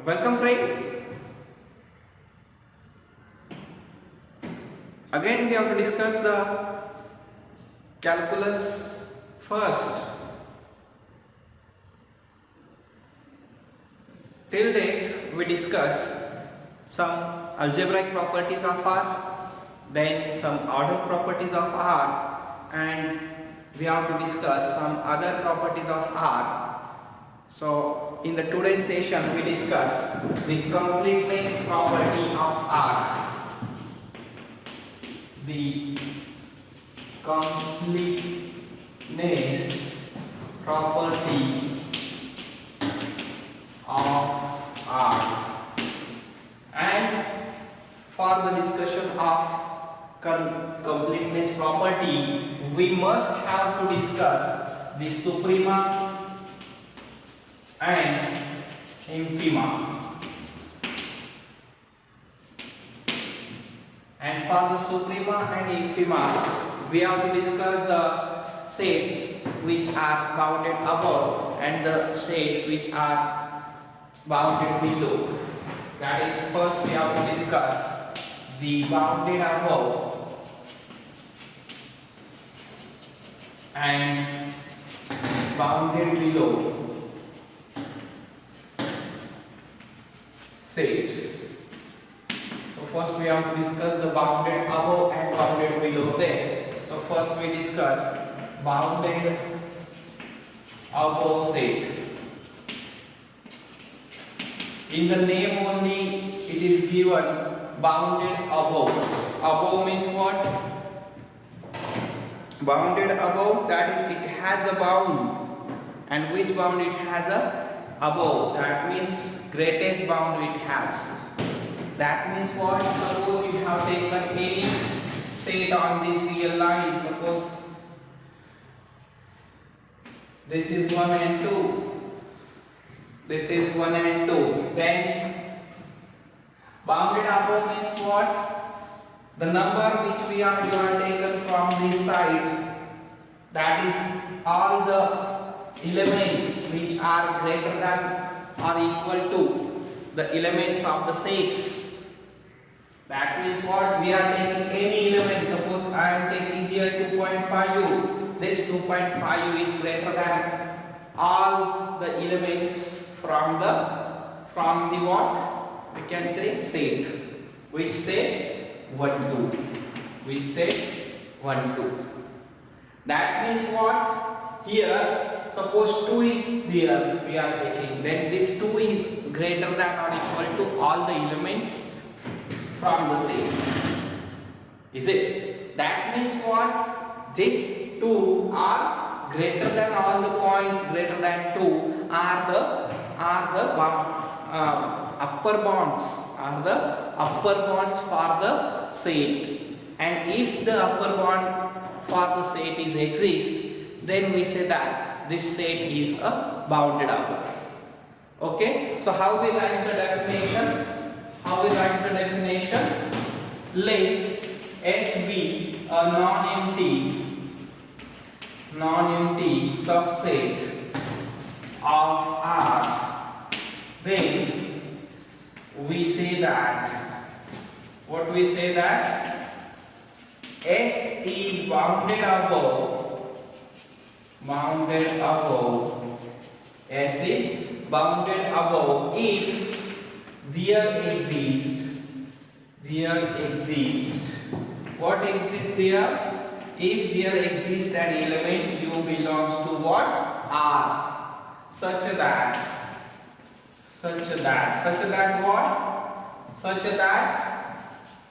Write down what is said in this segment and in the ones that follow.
Welcome friend. Again we have to discuss the calculus first. Till date we discuss some algebraic properties of R, then some order properties of R, and we have to discuss some other properties of R. So in the today's session we discuss the completeness property of R. The completeness property of R. And for the discussion of completeness property, we must have to discuss the supremum and infimum. And for the suprema and infima, we have to discuss the sets which are bounded above and the sets which are bounded below. That is, first we have to discuss the bounded above and bounded below sets. So first we have to discuss the bounded above and bounded below set. So first we discuss bounded above set. In the name only it is given bounded above. Above means what? Bounded above, that is, it has a bound. And which bound it has a? Above. That means greatest bound it has. That means what? Suppose you have taken any set on this real line. Suppose this is 1 and 2. This is 1 and 2. Then bounded above means what? The number which you are taken from this side. That is all the elements which are greater than or equal to the elements of the sets. That means what? We are taking any element. Suppose I am taking here 2.5u. This 2.5u is greater than all the elements from the what? We can say set. Which set? 1, 2. Which set? 1, 2. That means what? Here, suppose 2 is there, we are taking. Then this 2 is greater than or equal to all the elements from the set. Is it? That means what? These 2 are greater than all the points greater than 2 are the upper bounds. Are the upper bounds for the set. And if the upper bound for the set is exist, then we say that this set is a bounded above. Okay? So how we write the definition? Let S be a non-empty subset of R. Then we say that, what we say that S is bounded above. S is bounded above if there exists. What exists there? If there exists an element U belongs to what? R. Such that what? Such that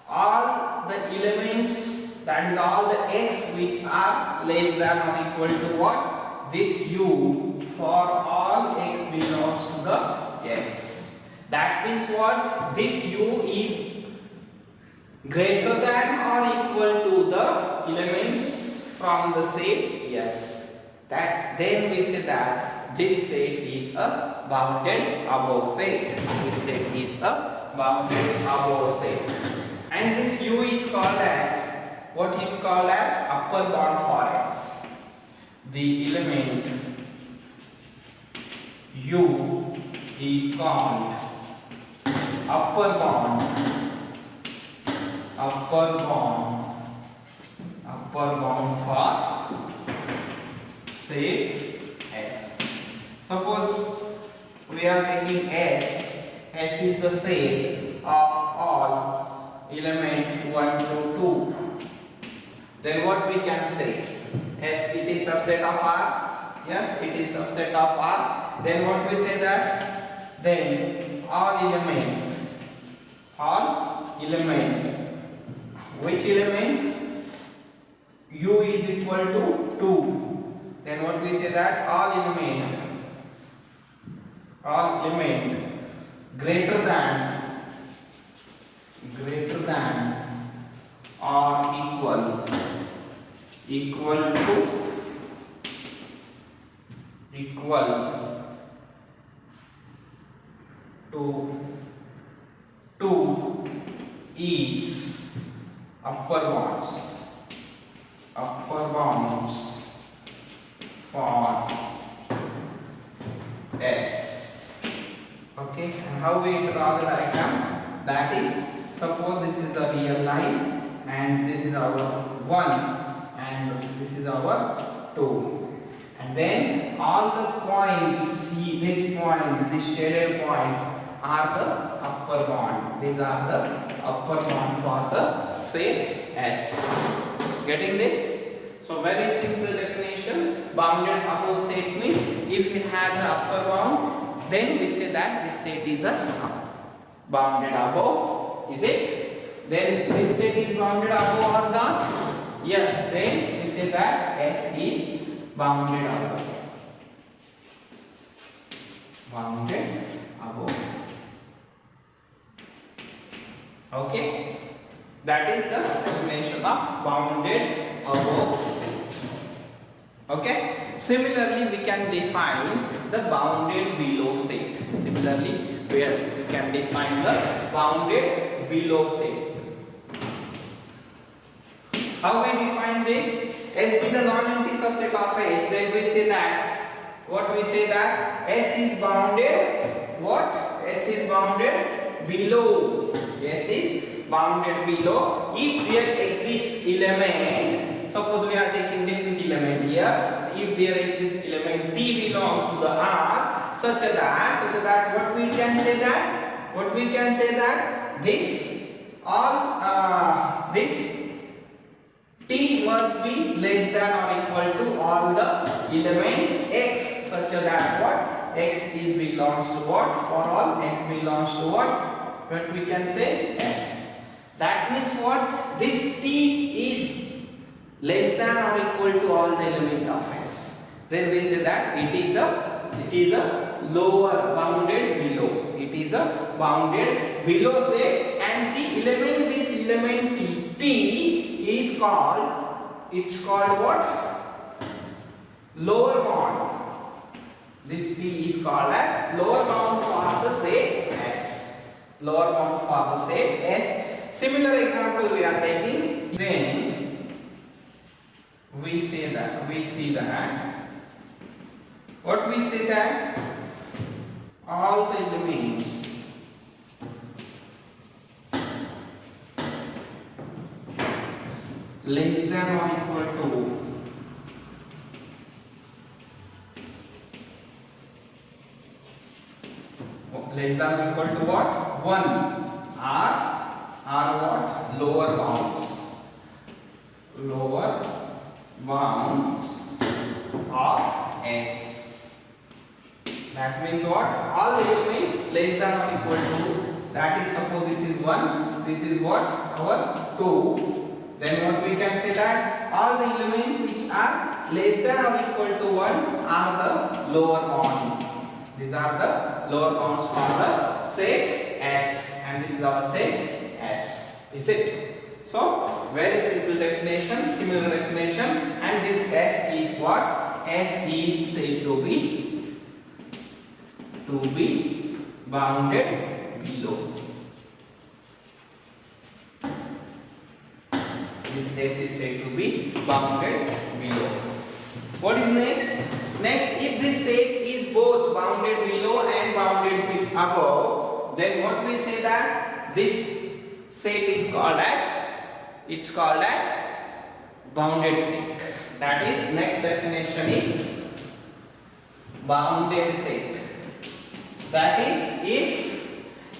all the elements, that is all the x which are less than or equal to what? This U for all x belongs to the S. That means what? This U is greater than or equal to the elements from the set S. Then we say that this set is a bounded above set. This set is a bounded above set. And this U is called as, what you call as upper bound for X. The element U is called upper bound for set S. Suppose we are taking S is the set of all element 1 to 2. Then what we can say? S, it is subset of R. Yes, it is subset of R. Then what we say that? Then all element, which element? U is equal to 2. Then what we say that? All element greater than or equal to 2 is upper bounds for S. Okay, and how we draw the diagram? That is, suppose this is the real line and this is our 1 and this is our 2, and then all the points, these shaded points are the upper bound. These are the upper bound for the set S. Getting this? So very simple definition. Bounded above set means if it has an upper bound, then we say that this set is a bounded above. Is it? Then this set is bounded above or not? Yes. Then we say that S is bounded above. Okay. That is the definition of bounded above set. Okay. Similarly, we can define the bounded below set. How we define this? S be the non-empty subset of S. Then we say that, what we say that S is bounded, what? S is bounded below. S is bounded below if there exists element. Suppose we are taking different element here. If there exists element T belongs to the R, such that what we can say that this T must be less than or equal to all the element X, such that what? X is belongs to what? For all X belongs to what? What we can say? S. That means what? This T is less than or equal to all the element of S. Then we say that it is a lower bounded below. It is a bounded below set, and this element T is called, it's called what? Lower bound. This T is called as lower bound for the set S. Lower bound for the set S. Similar example we are taking. Then we see that what we say that all the elements less than or equal to what? 1 are what? Lower bounds of S. That means what? All the elements less than or equal to, that is, suppose this is 1, this is what? Our 2. Then what we can say that all the elements which are less than or equal to 1 are the lower bound. These are the lower bounds for the set S, and this is our set S. Is it? So very simple definition, similar definition, and this S is what? S is said to be bounded below. This S is said to be bounded below. What is next? Next, if this set is both bounded below and bounded above, then what we say that this set is called as bounded set. That is, next definition is bounded set. That is, if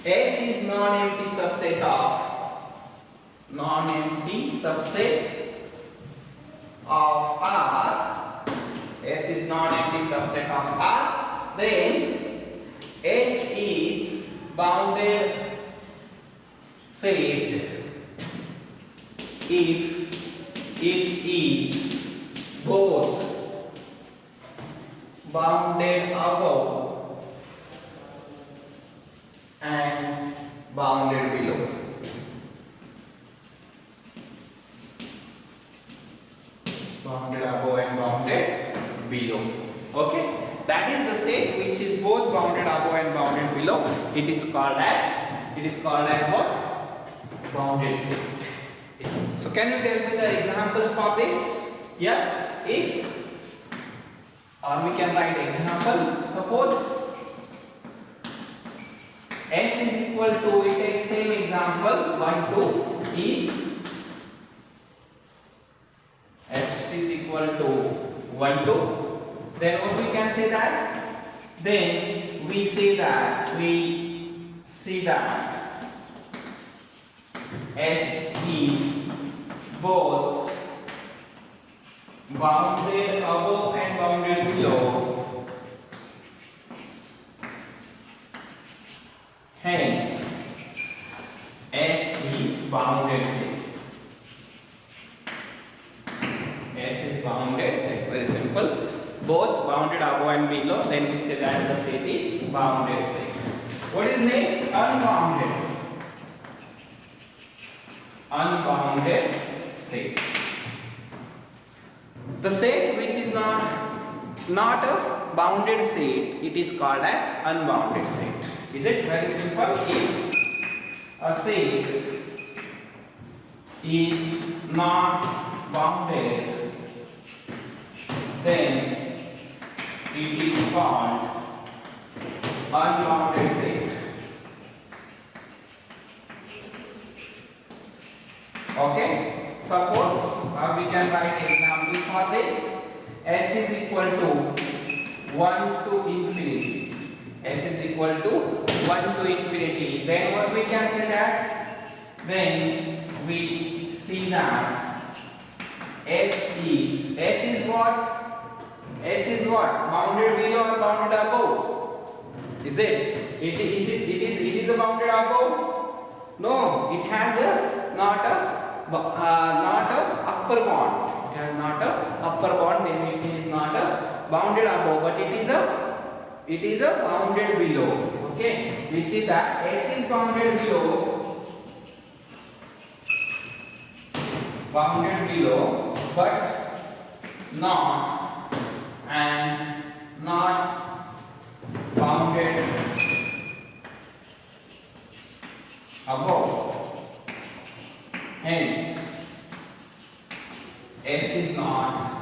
S is non-empty subset of R, S is non-empty subset of R, then S is bounded set if it is both bounded above and bounded below. Bounded above and bounded below. Okay, that is the set which is both bounded above and bounded below. It is called as what? Bounded set. So can you tell me the example for this? Yes, if, or we can write example. Suppose S is equal to, we take same example, 1, 2 is F is equal to 1, 2. Then what we can say that? Then we see that S is both bounded above and bounded below. Hence, S is bounded set. S is bounded set. Very simple. Both bounded above and below. Then we say that the set is bounded set. What is next? Unbounded. Unbounded set. The set which is not a bounded set, it is called as unbounded set. Is it? Very simple. If a set is not bounded, then it is called unbounded set. Okay, suppose we can write example for this. S is equal to 1 to infinity. S is equal to 1 to infinity. Then what we can say that? Then we see that S is what? S is what? Bounded below or bounded above? Is it? It is a bounded above? No, it has not a upper bound. It has not a upper bound. Then it is not a bounded above, but it is a bounded below. Okay, we see that S is bounded below, but not bounded above. Hence, S is not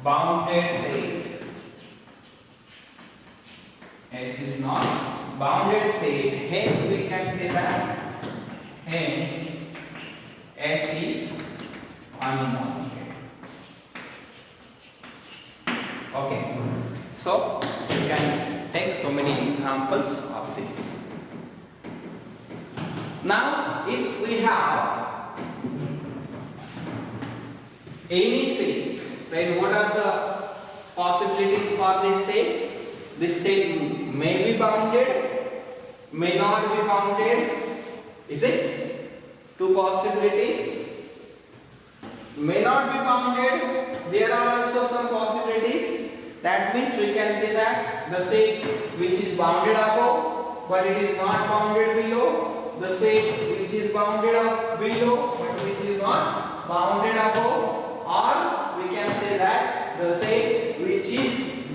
bounded set. S is not bounded set. Hence, we can say that hence S is unbounded. Okay, so we can take so many examples of this. Now, if we have any set, then what are the possibilities for this set? This set may be bounded, may not be bounded. Is it? Two possibilities. May not be bounded. There are also some possibilities. That means we can say that the set which is bounded above, but it is not bounded below. The set which is bounded up below, but which is not bounded above. Or we can say that the set which is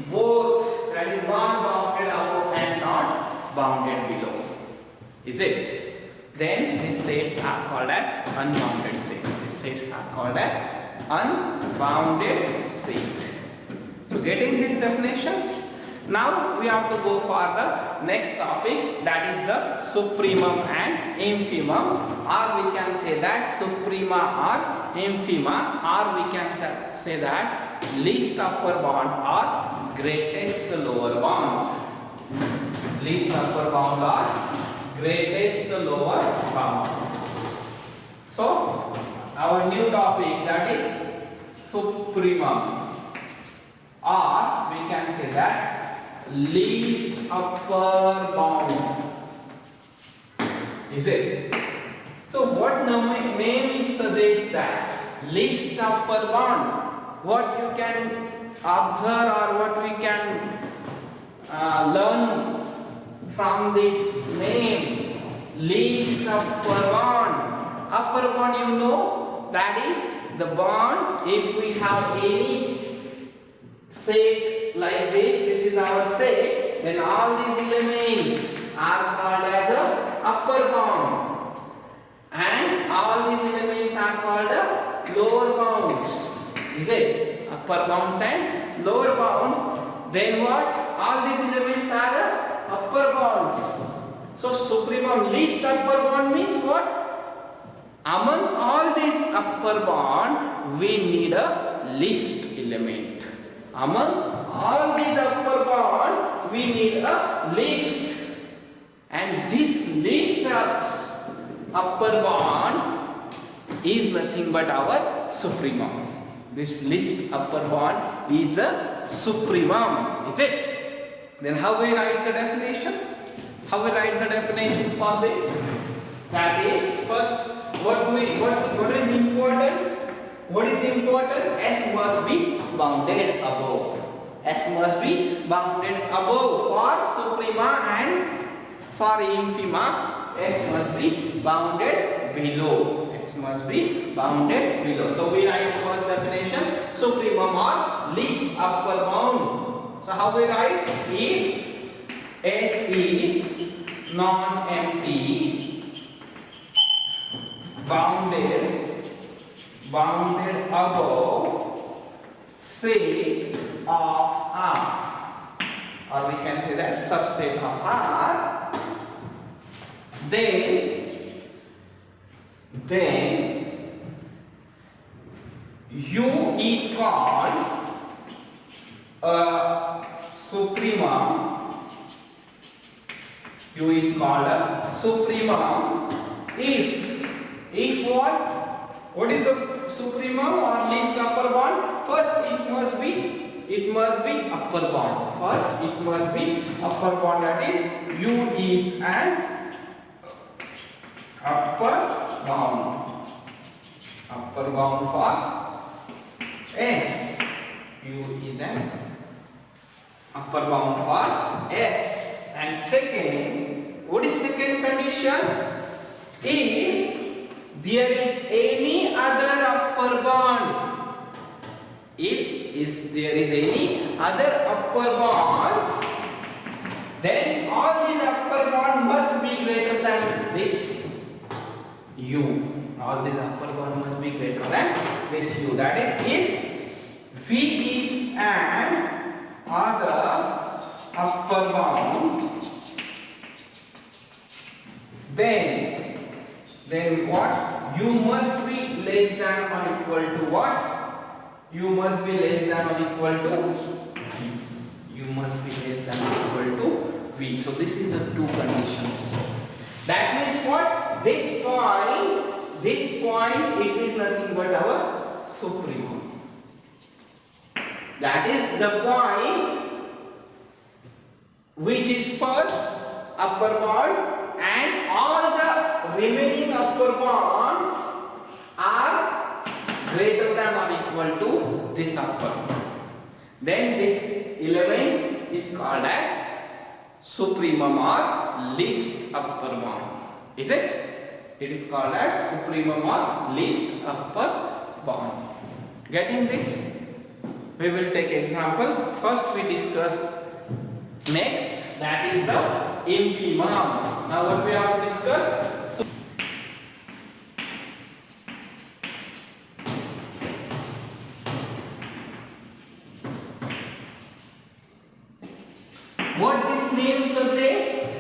both, that is not bounded above and not bounded below. Is it? Then these sets are called as unbounded set. These sets are called as unbounded set. So getting these definitions, Now we have to go for the next topic, that is the supremum and infimum, or we can say that suprema or infima, or we can say that least upper bound or greatest lower bound. Least upper bound or greatest lower bound. So our new topic, that is supremum, or we can say that least upper bound. Is it? So what name suggests that least upper bound? What you can observe or what we can learn from this name, least upper bond. Upper bond, you know, that is the bond if we have any set like this is our set, then all these elements are called as a upper bound, and all these elements are called a lower bounds. Is it? Upper bounds and lower bounds. Then what? All these elements are the upper bounds. So supremum, least upper bound means what? Among all these upper bond, we need a least element. Among all these upper bond, we need a least, and this least upper bond is nothing but our supremum. This least upper bond is a supremum. Is it? Then how we write the definition? How we write the definition for this? That is, first, what is important? What is important? S must be bounded above. S must be bounded above for suprema, and for infima S must be bounded below. S must be bounded below. So we write first definition, supremum or least upper bound. So how we write? If S is non-empty, bounded above set of R, or we can say that subset of R, then U is called a supremum. U is called a supremum if what? What is the supremum or least upper bound? First it must be upper bound. First it must be upper bound, that is U is an upper bound. Upper bound for S. U is an upper bound for S. And second, what is second condition? If there is any other upper bond, if there is any other upper bond, then all these upper bond must be greater than this U. All these upper bond must be greater than this U. That is, if V is an other upper bound, then what? U must be less than or equal to what? U must be less than or equal to V. U must be less than or equal to V. So this is the two conditions. That means what? This point, it is nothing but our supremum. That is the point which is first upper bond, and all the remaining upper bonds are greater than or equal to this upper bond. Then this element is called as supremum or least upper bond. Is it? It is called as supremum or least upper bond. Getting this? We will take example. First we discuss next, that is the infimum. Now what we have discussed? What this name suggests?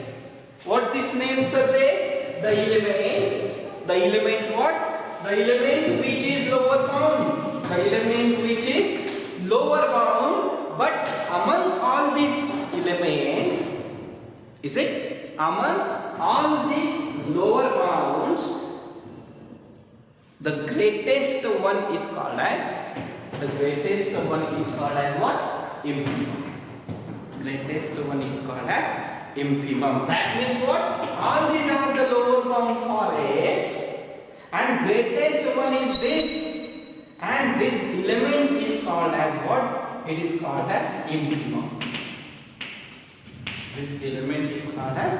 What this name suggests? The element what? The element which is lower bound. The element which is lower bound, but among all these elements, is it? Among all these lower bounds, the greatest one is called as what? Infimum. Greatest one is called as infimum. That means what? All these are the lower bound for S, and greatest one is this, and this element is called as what? It is called as infimum. This element is called as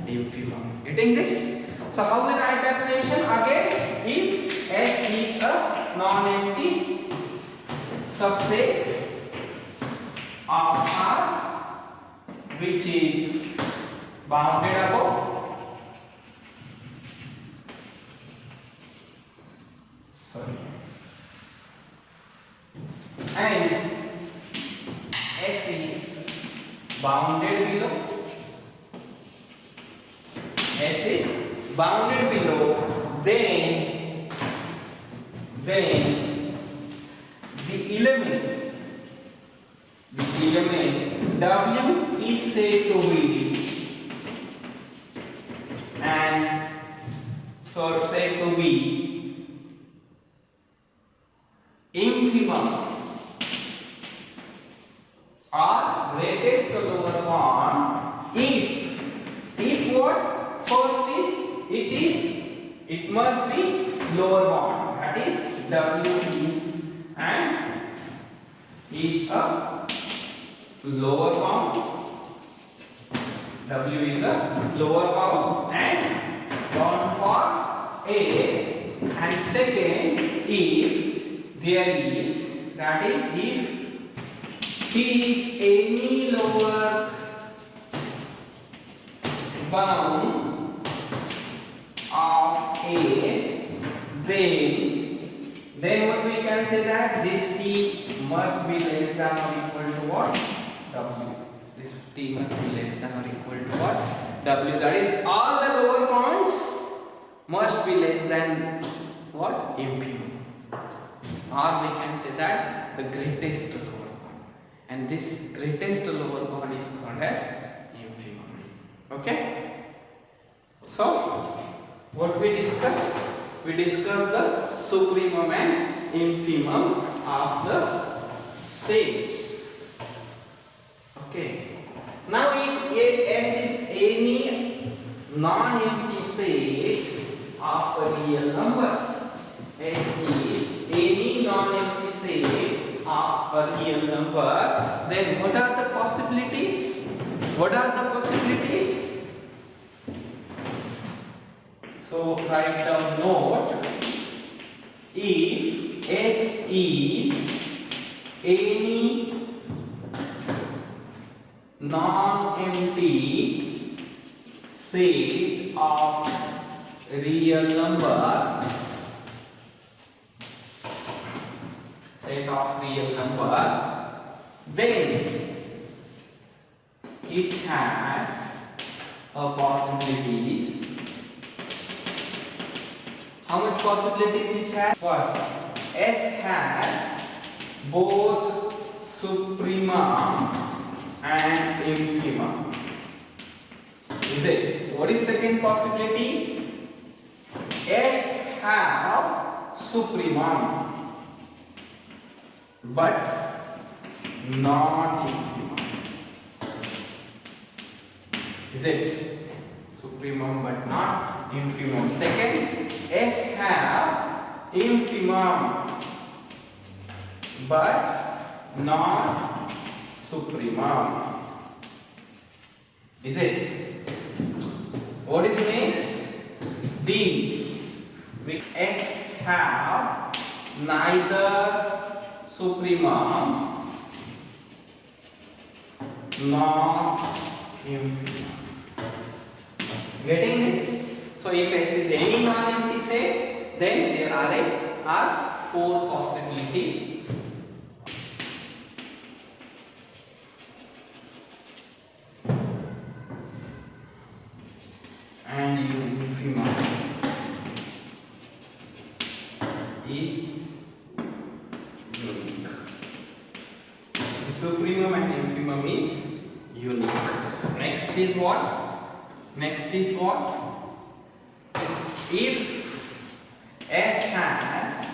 infimum. Getting this? So how we write definition again? If S is a non-empty subset of R which is bounded above and S is bounded below. S is bounded below, then the element W is said to be infimum or greatest lower bound if what? First is it must be lower bound, that is W is a lower bound. W is a lower bound and bound for S, and second, if there is, that is if he is any lower bound of S, then what we can say that this T must be less than or equal to what? W. This T must be less than or equal to what? W. That is all the lower bounds must be less than what? Infimum. Or we can say that the greatest lower bound. And this greatest lower bound is called as infimum. Okay? So, what we discuss? We discuss the supremum and infimum of the sets. Okay. Now, if S is any non-empty set of a real number, S is any non-empty set of a real number, then what are the possibilities? What are the possibilities? So write down note. If S is any non-empty set of real number, then it has a possibilities. How much possibilities it has? First, S has both supremum and infimum. Is it? What is second possibility? S have supremum but not infimum. Is it? Supremum but not infimum. Second, S have infimum but not supremum. Is it? What is next? D. S have neither supremum nor infimum. Getting this? So if S is any non-empty set, then there are four possibilities. supremum and infimum is unique. Next is what? Next is what? If S has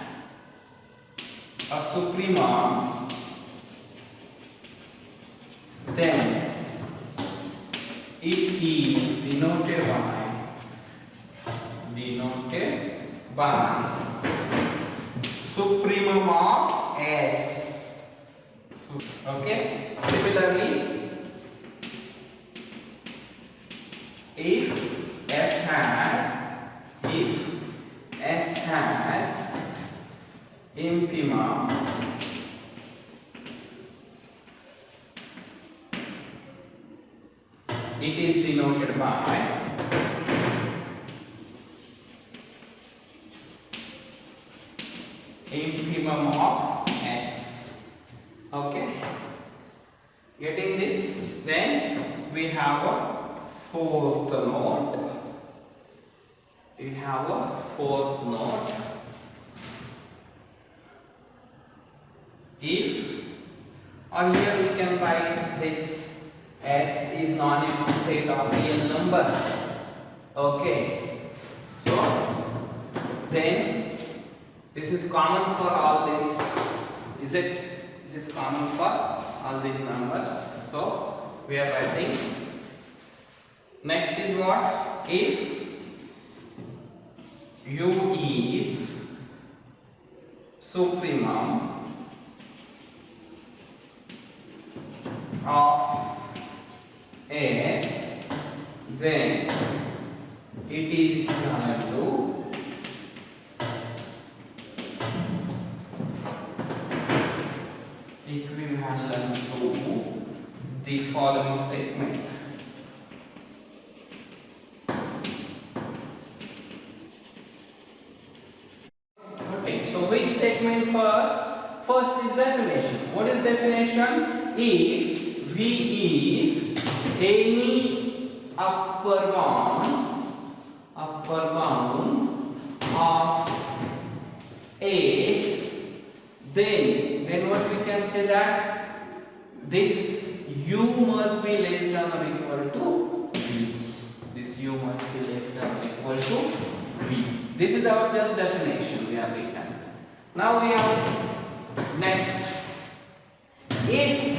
a supremum, then it is denoted by supremum of S. Okay. Similarly, if S has infimum, it is denoted by infimum of S. Okay. Getting this? Then we have a fourth note. We have a fourth note. If, or here we can write this S is non-empty set of real number. Okay. So then this is common for all this. Is it? This is common for all these numbers. So we are writing. Next is what? If U is supremum of S, then it is equivalent to the following statement. Okay, so which statement first? First is definition. What is definition? If V is any upper bound of S, then what we can say that this U must be less than or equal to V. This U must be less than or equal to V. This is our just definition we have written. Now we have next. If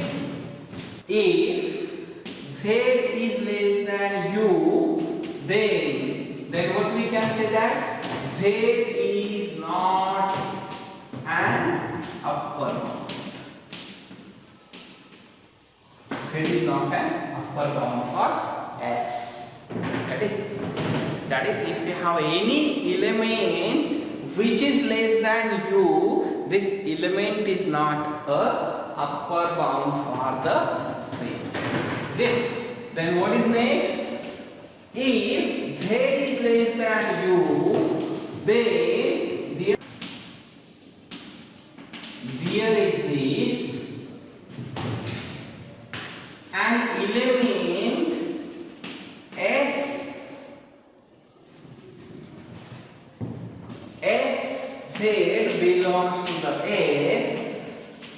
Z is less than U, then what we can say that Z is not an upper bound. Z is not an upper bound for S. That is if you have any element which is less than U, this element is not a upper bound for the set. Then what is next? If Z is less than U, then there exists an element Z belongs to the S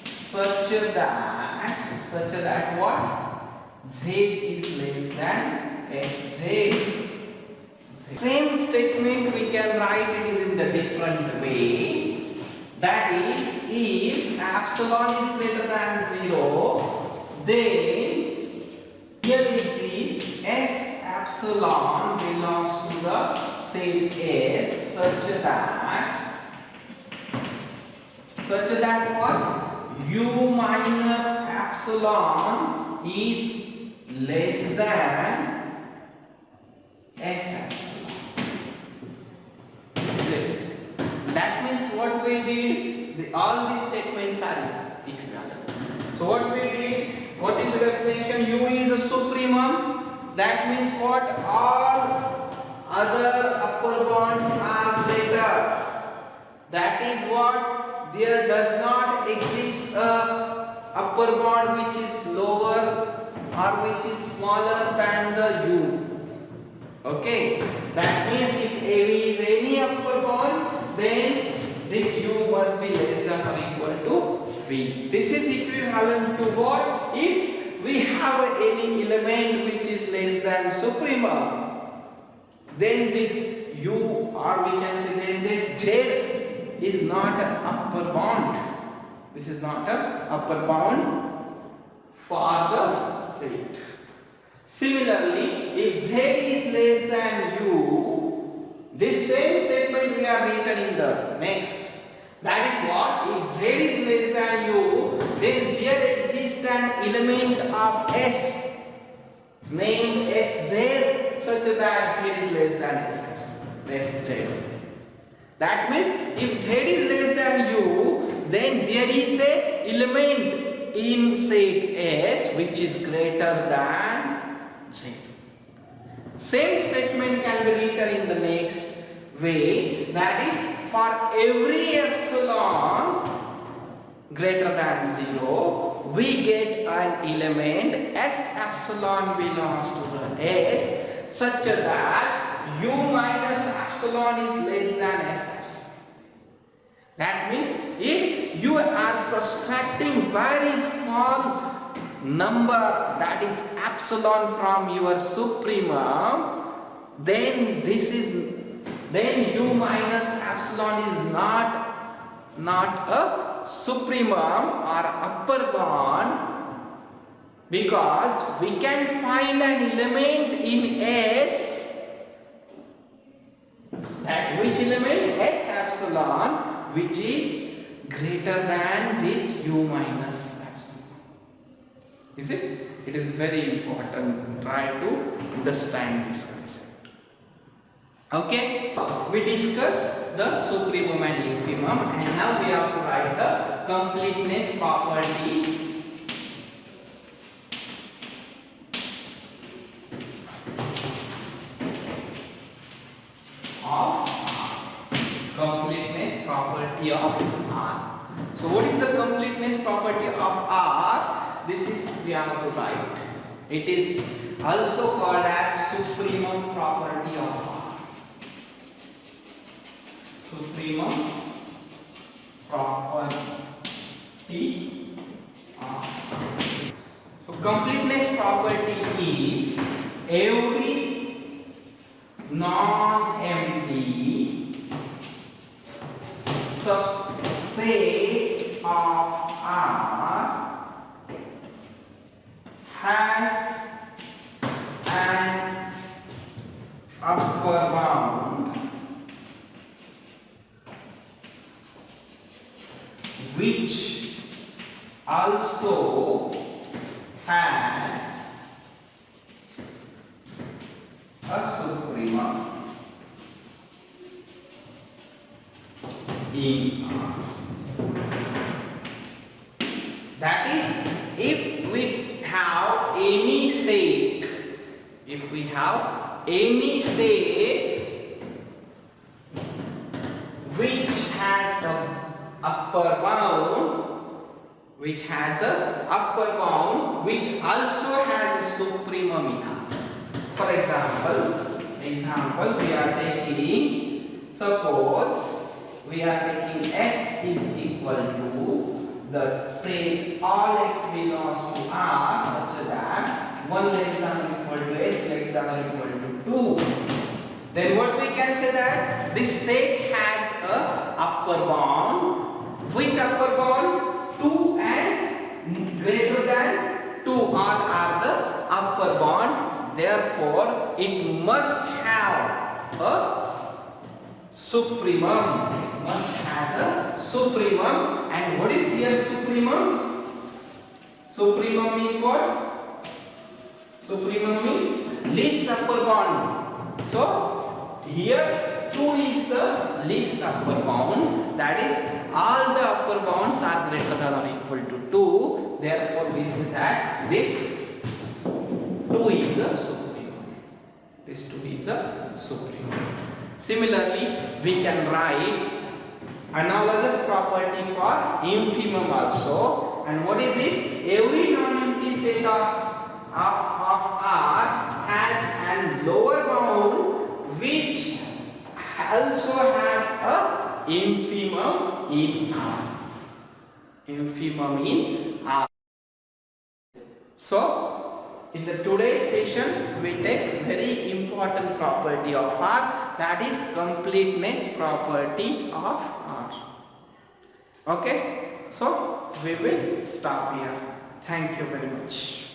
such that what? Z is less than Sz. Same statement we can write it is in the different way. That is, if epsilon is greater than 0, then here exists S epsilon belongs to the set S such that what? U minus epsilon is less than S epsilon. Is it? That means what we did, all these statements are equivalent. So what we did, what is the definition? U is a supremum. That means what? All other upper bounds are greater. That is what? There does not exist a upper bound which is lower or which is smaller than the U. Okay, that means if AV is any upper bound, then this U must be less than or equal to V. V. This is equivalent to what? If we have any element which is less than supremum, then this U, or we can say then this Z is not an upper bound. This is not an upper bound for the set. Similarly, if Z is less than U, this same statement we are written in the next. That is what? If Z is less than U, then there exists an element of S named Sz such that Z is less than Sz. That means if Z is less than U, then there is a element in set S which is greater than Z. Same statement can be written in the next way, that is, for every epsilon greater than 0, we get an element S epsilon belongs to the S such that U minus epsilon is less than S epsilon. That means if you are subtracting very small number, that is epsilon, from your supremum, then U minus epsilon is not a supremum or upper bound, because we can find an element in S, that which element? S epsilon, which is greater than this U minus epsilon. Is it? It is very important. Try to understand this concept. Okay, we discussed the supremum and infimum, and now we have to write the completeness property of R. Completeness property of R. So what is the completeness property of R? This is we have to write. It is also called as supremum property of R. Supremum property of R. So completeness property is every non-empty subset of R has an upper bound which also has a supremum in R. That is, if we have any set, which has a upper bound, which also has a supremum in R. For example, we are taking, suppose we are taking S is equal to the set all x belongs to R such that 1 less than or equal to S less than or equal to 2. Then what we can say that this set has a upper bound. Which upper bound? 2 and greater than 2 are the upper bound. Therefore, it must have a supremum. It must have a supremum. And what is here supremum? Supremum is what? Supremum is least upper bound. So, here 2 is the least upper bound. That is, all the upper bounds are greater than or equal to 2. Therefore, we say that this 2 is a supremum. This 2 is a supremum. Similarly, we can write analogous property for infimum also. And what is it? Every non-empty set of R has a lower bound which also has a infimum in R. infimum in R. So in the today's session we take very important property of R, that is completeness property of R. Okay, so we will stop here. Thank you very much.